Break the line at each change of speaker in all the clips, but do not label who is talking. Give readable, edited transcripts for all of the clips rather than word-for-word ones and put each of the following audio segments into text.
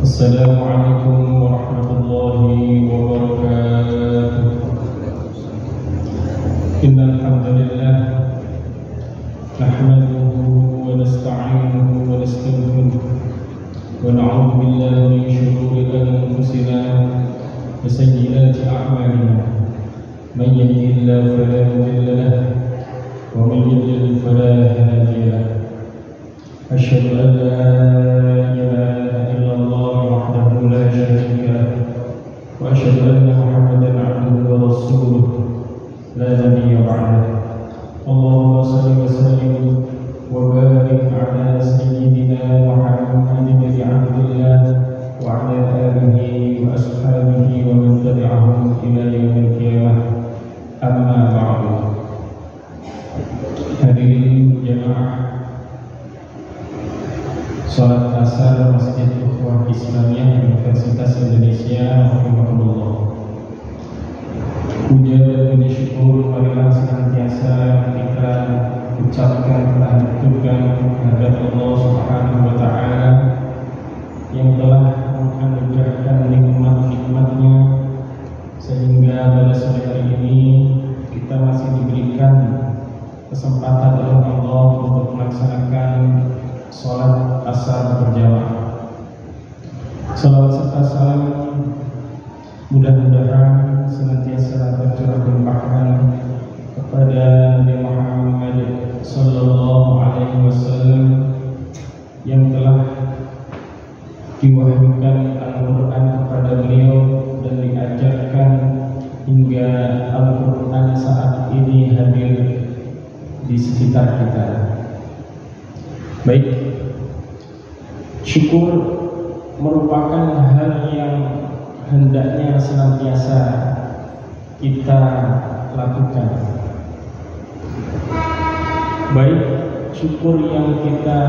Assalamualaikum warahmatullahi wabarakatuh. Innal hamdalillah nahmaduhu wa nasta'inuhu wa nastaghfiruh wa na'udzu billahi min shururi anfusina wa sayyiati a'malina. Man yahdihillahu fala mudilla lahu wa man yudlil fala hadiya lahu. Asyhadu an la ilaha illallah wahdahu la syarika lahu wa asyhadu anna Muhammadan 'abduhu wa rasuluh la nabiyya ba'dahu. Allahumma shalli wa sallim wa barik 'ala sayyidina Muhammadin bin 'Abdillah wa 'ala alihi wa ashabihi wa man tabi'ahum ila yaumil qiyamah. Amma ba'du. Hadirin jamaah Salat asar Masjid Ukhuwah Islamiyah Universitas Indonesia, rahimahullah. Puja dan puji syukur marilah senantiasa kita ucapkan, kita haturkan kehadirat Allah Subhanahu wa Ta'ala yang telah menganugerahkan nikmat-nikmatnya sehingga pada sore hari ini kita masih diberikan kesempatan oleh Allah untuk melaksanakan sholat asar berjamaah. Salawat serta salam mudah-mudahan senantiasa tercurah limpahkan kepada Nabi Muhammad sallallahu alaihi wasallam yang telah diwahyukan Al-Quran kepada beliau dan diajarkan hingga Al-Quran saat ini hadir di sekitar kita. Baik, syukur merupakan hal yang hendaknya senantiasa kita lakukan. Baik syukur yang kita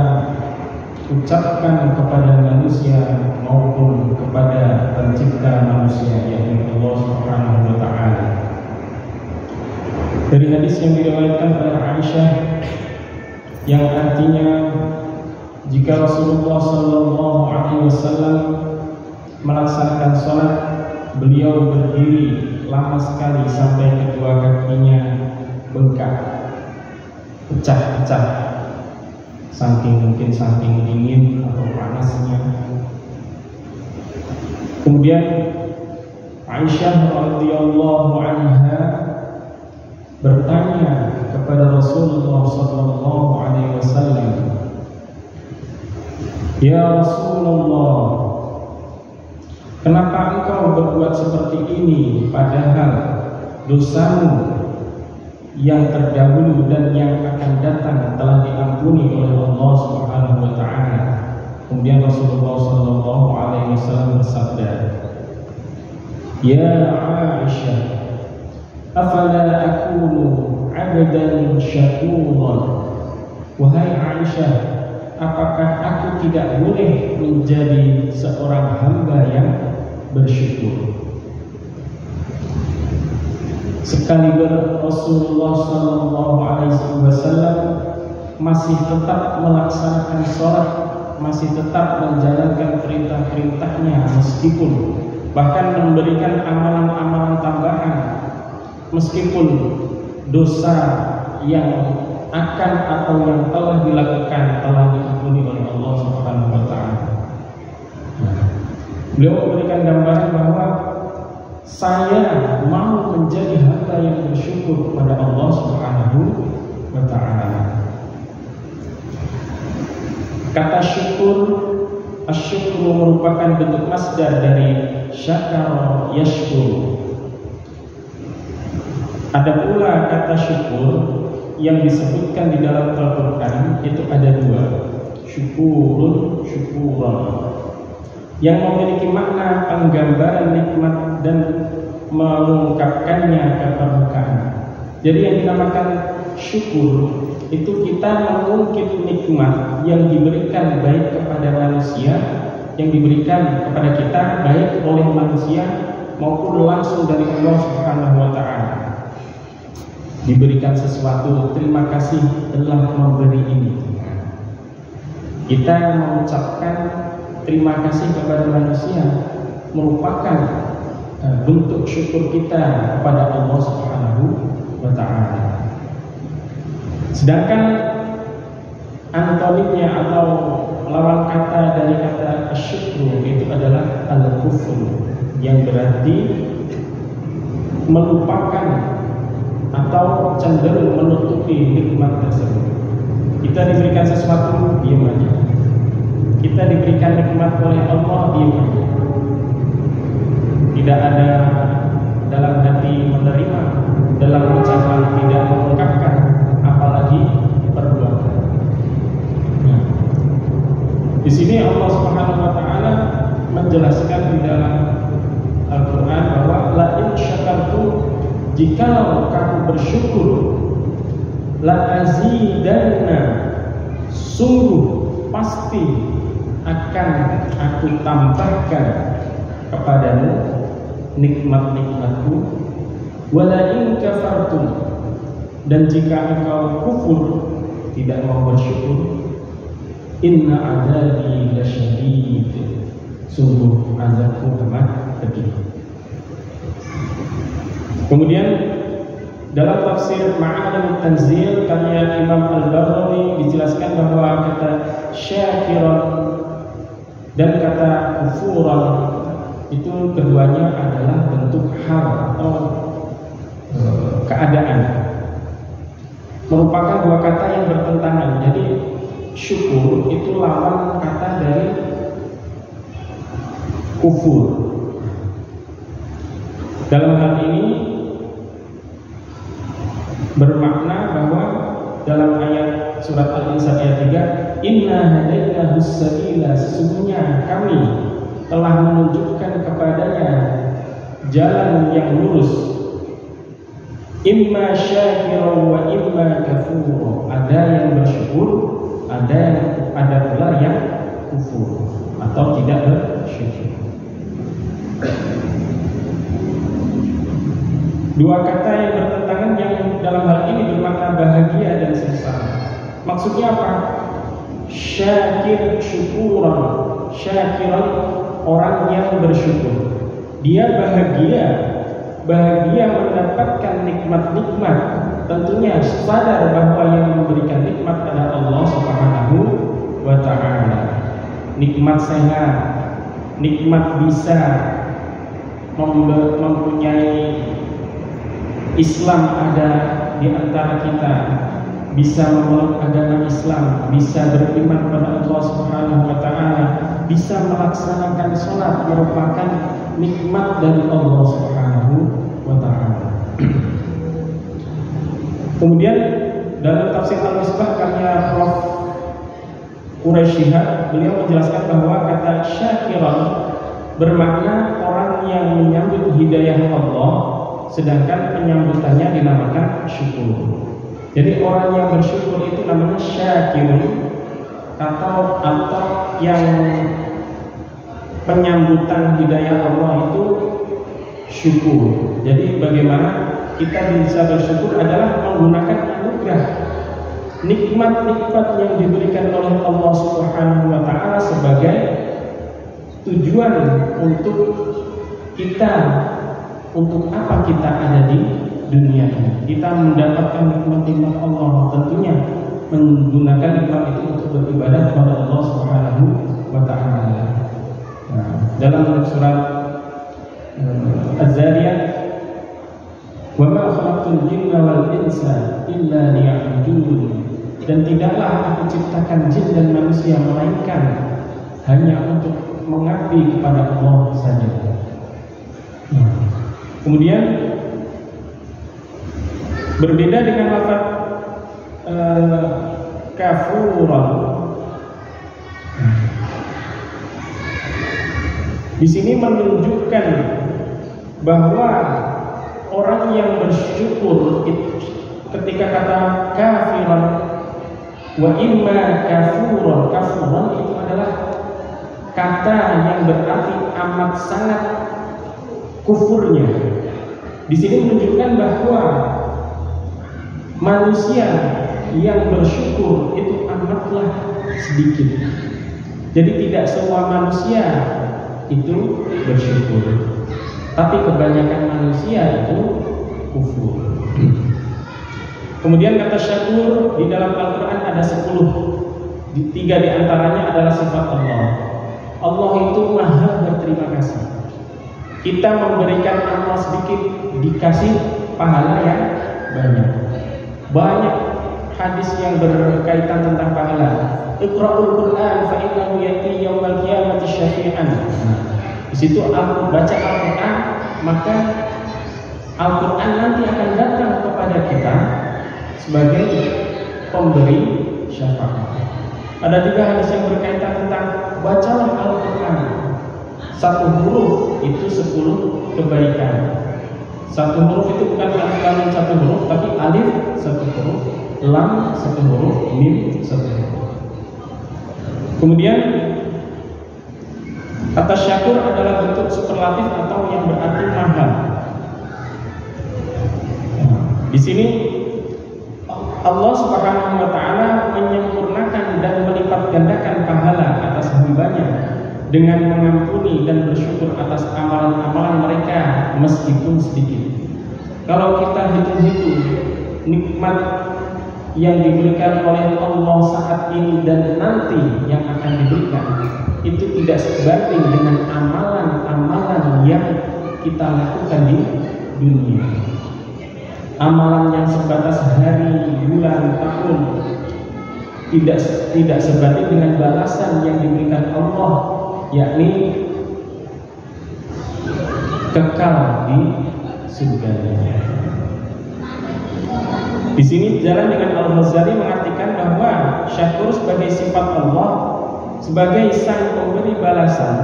ucapkan kepada manusia maupun kepada pencipta manusia, yaitu Allah Subhanahu wa Ta'ala. Dari hadis yang diriwayatkan oleh Aisyah yang artinya jika Rasulullah sallallahu alaihi wasallam melaksanakan sholat, beliau berdiri lama sekali sampai kedua kakinya bengkak, pecah-pecah, saking dingin atau panasnya. Kemudian Aisyah radhiyallahu anha bertanya kepada Rasulullah sallallahu alaihi wasallam, "Ya Rasulullah, kenapa engkau berbuat seperti ini padahal dosamu yang terdahulu dan yang akan datang telah diampuni oleh Allah Subhanahu wa Ta'ala?" Kemudian Rasulullah sallallahu alaihi wasallam bersabda, "Ya Aisyah, afala akunu 'abdan syakuran?" Wahai Aisyah, apakah aku tidak boleh menjadi seorang hamba yang bersyukur? Sekaliber Rasulullah SAW masih tetap melaksanakan sholat, masih tetap menjalankan perintah-perintahnya, meskipun bahkan memberikan amalan-amalan tambahan, meskipun dosa yang akan atau yang telah dilakukan telah diampuni oleh Allah Subhanahu wa Ta'ala. Beliau memberikan gambaran bahwa saya mau menjadi hamba yang bersyukur kepada Allah Subhanahu wa Ta'ala. Kata syukur, asyukru merupakan bentuk masdar dari syakara yashkur. Ada pula kata syukur yang disebutkan di dalam Al-Quran, itu ada dua, syukurun, syukuran, yang memiliki makna penggambaran nikmat dan mengungkapkannya ke permukaan. Jadi yang dinamakan syukur itu kita mengungkit nikmat yang diberikan baik kepada manusia, yang diberikan kepada kita baik oleh manusia maupun langsung dari Allah Subhanahu wa Ta'ala. Diberikan sesuatu, terima kasih telah memberi ini. Kita mengucapkan terima kasih kepada manusia merupakan bentuk syukur kita kepada Allah Subhanahu wa Ta'ala. Sedangkan antonimnya atau lawan kata dari kata syukur itu adalah al-kufur, yang berarti melupakan atau cenderung menutupi nikmat tersebut. Kita diberikan sesuatu, diam aja. Kita diberikan nikmat oleh Allah, diam aja. Tidak ada dalam hati menerima, dalam ucapan tidak mengungkapkan, apalagi perbuatan. Nah, di sini Allah Subhanahu wa Ta'ala menjelaskan di dalam Al-Quran bahwa la in syakartum, jikalau kamu bersyukur, la azidanna, sungguh pasti akan aku tambahkan kepadamu nikmat-nikmatku. Wala in kafartum, dan jika engkau kufur, tidak mau bersyukur, inna azabi lasyadid, sungguh azabku amat pedih. Kemudian dalam tafsir Ma'alim Tanzil karya Imam Al-Baghawi dijelaskan bahwa kata syakiran dan kata kufuran itu keduanya adalah bentuk hal atau keadaan, merupakan dua kata yang bertentangan. Jadi syukur itu lawan kata dari kufur. Dalam hal ini bermakna bahwa dalam ayat surat Al-Insan ayat 3, inna hadainahus sabila, sesungguhnya kami telah menunjukkan kepadanya jalan yang lurus, imma syakira wa imma kafur, ada yang bersyukur, ada pula yang kufur atau tidak bersyukur. Dua kata yang bertentangan yang dalam hal ini bermakna bahagia dan sengsara. Maksudnya apa? Syakir syukuran, syakiran, orang yang bersyukur. Dia bahagia mendapatkan nikmat-nikmat. Tentunya sadar bahwa yang memberikan nikmat adalah Allah Subhanahu wa Ta'ala. Nikmat sehat, nikmat bisa mempunyai Islam ada di antara kita, bisa memeluk agama Islam, bisa beriman pada Allah Subhanahu wa Ta'ala, bisa melaksanakan sholat, merupakan nikmat dari Allah Subhanahu wa Ta'ala. Kemudian dalam tafsir Al-Misbah karya Prof. Quraisyihab, beliau menjelaskan bahwa kata syakiran bermakna orang yang menyambut hidayah Allah, sedangkan penyambutannya dinamakan syukur. Jadi orang yang bersyukur itu namanya syakirun, atau yang penyambutan hidayah Allah itu syukur. Jadi bagaimana kita bisa bersyukur adalah menggunakan anugerah, nikmat-nikmat yang diberikan oleh Allah Subhanahu wa Ta'ala sebagai tujuan untuk kita, untuk apa kita ada di dunia ini. Kita mendapatkan nikmat-nikmat Allah, tentunya menggunakan nikmat itu untuk beribadah kepada Allah Subhanahu wa Ta'ala. Nah, dalam surat Az-Zariyat, wa ma khalaqtul jinna wal insa illa liya'budun, dan tidaklah aku ciptakan jin dan manusia melainkan hanya untuk mengabdi kepada Allah saja. Kemudian berbeda dengan lafaz kafuran. Di sini menunjukkan bahwa orang yang bersyukur ketika kata kafiran wa imma kafuran itu adalah kata yang berarti amat sangat kufurnya. Di sini menunjukkan bahwa manusia yang bersyukur itu amatlah sedikit. Jadi tidak semua manusia itu bersyukur, tapi kebanyakan manusia itu kufur. Kemudian kata syakur di dalam Al-Quran ada 10. 3 di antaranya adalah sifat Allah. Allah itu maha berterima kasih. Kita memberikan amal sedikit dikasih pahala yang banyak. Banyak hadis yang berkaitan tentang pahala. Iqra'ul Qur'an fa innahu ya'ti yaumal qiyamati syafi'an. Di situ baca Al-Qur'an, maka Al-Qur'an nanti akan datang kepada kita sebagai pemberi syafaat. Ada juga hadis yang berkaitan tentang bacalah Al-Qur'an. 1 huruf itu 10 kebaikan. 1 huruf itu bukan alif lam 1 huruf, tapi alif 1 huruf, lam 1 huruf, mim 1 huruf. Kemudian kata syakur adalah bentuk superlatif atau yang berarti maha. Di sini Allah Subhanahu wa taala menyempurnakan dan melipat gandakan pahala atas hambanya dengan mengampuni dan bersyukur atas amalan-amalan mereka meskipun sedikit. Kalau kita hitung-hitung nikmat yang diberikan oleh Allah saat ini dan nanti yang akan diberikan, itu tidak sebanding dengan amalan-amalan yang kita lakukan di dunia. Amalan yang sebatas hari, bulan, tahun tidak sebanding dengan balasan yang diberikan Allah, yakni kekal di surganya. Di sini Jalan dengan Al-Ghazali mengartikan bahwa syakur sebagai sifat Allah, sebagai sang pemberi balasan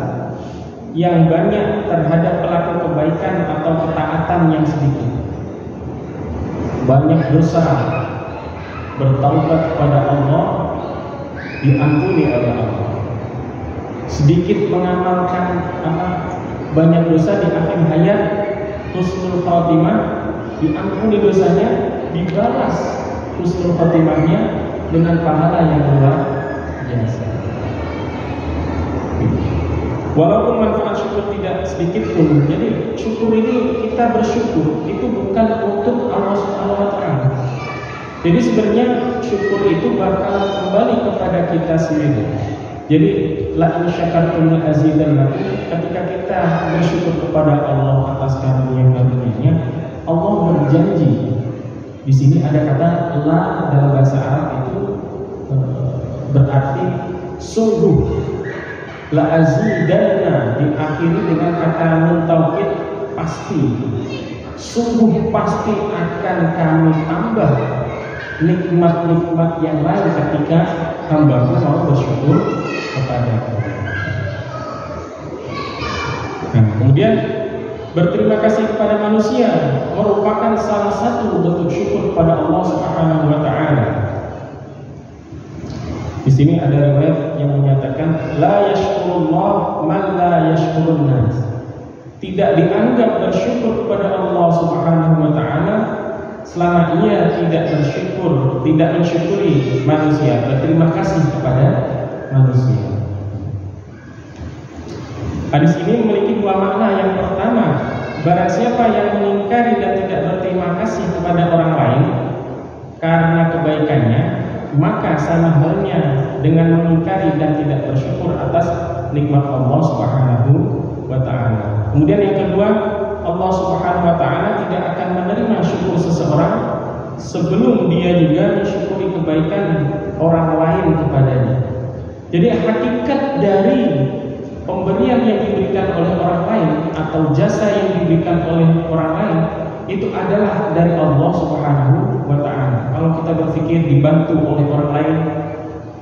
yang banyak terhadap pelaku kebaikan atau ketaatan yang sedikit. Banyak dosa, bertaubat kepada Allah, diampuni oleh Allah. Sedikit mengamalkan banyak dosa di akhir hayat, husnul khatimah, diampuni dosanya, dibalas husnul khatimahnya dengan pahala yang luar biasa. Walaupun manfaat syukur tidak sedikit pun, jadi syukur ini kita bersyukur itu bukan untuk Allah Subhanahu wa taala. Jadi sebenarnya syukur itu bakal kembali kepada kita sendiri. Jadi la in syakartum la azidannakum, ketika kita bersyukur kepada Allah atas karunia-karunia-Nya, Allah berjanji. Di sini ada kata la dalam bahasa Arab itu berarti sungguh. La azidanna diakhiri dengan kata nun taukid, pasti. Sungguh pasti akan kami tambah nikmat-nikmat yang lain ketika hamba-Ku mau bersyukur kepada Aku. Nah, kemudian berterima kasih kepada manusia merupakan salah satu bentuk syukur kepada Allah Subhanahu wa taala. Di sini ada riwayat yang menyatakan la yashkurullah man la yashkurun nas. Tidak dianggap bersyukur kepada Allah Subhanahu wa taala selama ia tidak bersyukur, tidak mensyukuri manusia, berterima kasih kepada manusia. Hadis ini memiliki 2 makna. Yang pertama, barang siapa yang mengingkari dan tidak berterima kasih kepada orang lain karena kebaikannya, maka sama halnya dengan mengingkari dan tidak bersyukur atas nikmat Allah Subhanahu wa taala. Kemudian yang kedua, Allah Subhanahu wa taala tidak akan menerima syukur seseorang sebelum dia juga mensyukuri kebaikan orang lain kepadanya. Jadi hakikat dari pemberian yang diberikan oleh orang lain atau jasa yang diberikan oleh orang lain itu adalah dari Allah Subhanahu wa taala. Kalau kita berpikir dibantu oleh orang lain,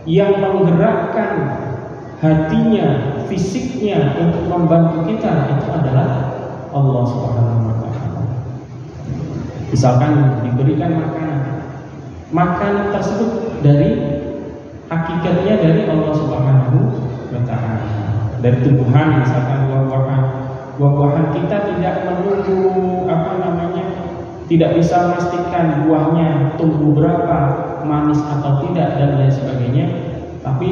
yang menggerakkan hatinya, fisiknya untuk membantu kita itu adalah Allah Subhanahu wa taala. Misalkan diberikan makanan tersebut dari hakikatnya dari Allah Subhanahu wa taala. Dari tumbuhan, misalkan buah-buahan kita tidak menunggu tidak bisa memastikan buahnya tumbuh berapa, manis atau tidak dan lain sebagainya. Tapi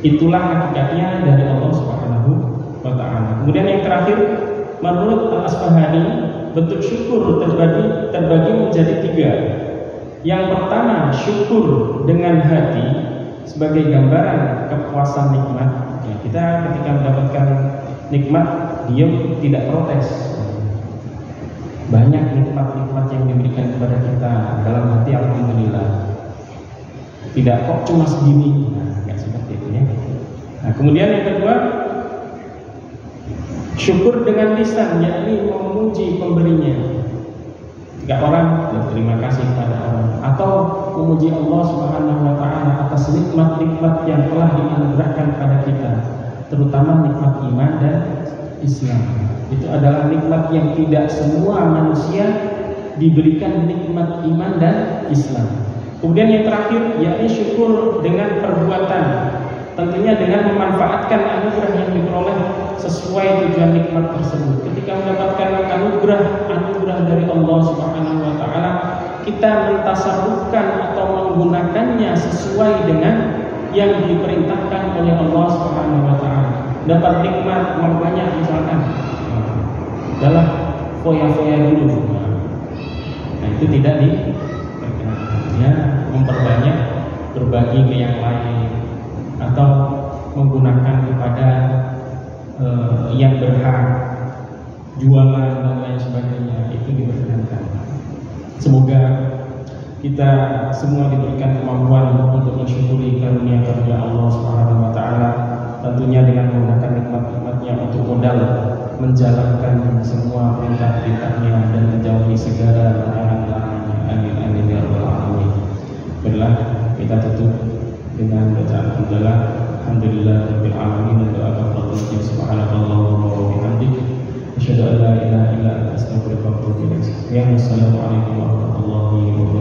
Itulah hakikatnya dari Allah Subhanahu wa ta'ala. Kemudian yang terakhir, menurut Al-Asbahani, bentuk syukur terbagi menjadi 3. Yang pertama, syukur dengan hati sebagai gambaran kepuasan nikmat. Ya, kita ketika mendapatkan nikmat, diam, tidak protes. Banyak nikmat-nikmat yang diberikan kepada kita, dalam hati alhamdulillah. Tidak kok cuma segini, nggak seperti itu ya. Nah, kemudian yang kedua, syukur dengan lisan, yakni memuji pemberinya. Jika orang berterima kasih kepada orang, atau memuji Allah Subhanahu wa ta'ala atas nikmat-nikmat yang telah dianugerahkan kepada kita, terutama nikmat iman dan Islam. Itu adalah nikmat yang tidak semua manusia diberikan nikmat iman dan Islam. Kemudian yang terakhir, yakni syukur dengan perbuatan, tentunya dengan memanfaatkan anugerah yang diperoleh sesuai tujuan nikmat tersebut. Ketika mendapatkan anugerah dari Allah Subhanahu wa ta'ala, kita mentasarrufkan atau menggunakannya sesuai dengan yang diperintahkan oleh Allah Subhanahu wa ta'ala. Dapat nikmat banyak misalkan, adalah foya-foya dulu. Nah, itu tidak diperkenankan. Ya, memperbanyak, berbagi ke yang lain, atau menggunakan kepada yang berhak, jualan dan lain sebagainya, itu diperkenankan. Semoga kita semua diberikan kemampuan untuk mensyukuri karunia-karunia Allah Subhanahu wa ta'ala, tentunya dengan menggunakan nikmat-nikmatnya untuk modal menjalankan semua perintah-perintahnya dan menjauhi segala larangan-larangannya. Amin amin ya rabbal alamin. Baiklah, kita tutup dengan bacaan alhamdulillah rabbil alamin, dan doa kafaratul subhanakallahumma wa bihamdik, asyhadu an la ilaha illa anta astaghfiruka wa atubu ilaik. Assalamualaikum warahmatullahi wabarakatuh.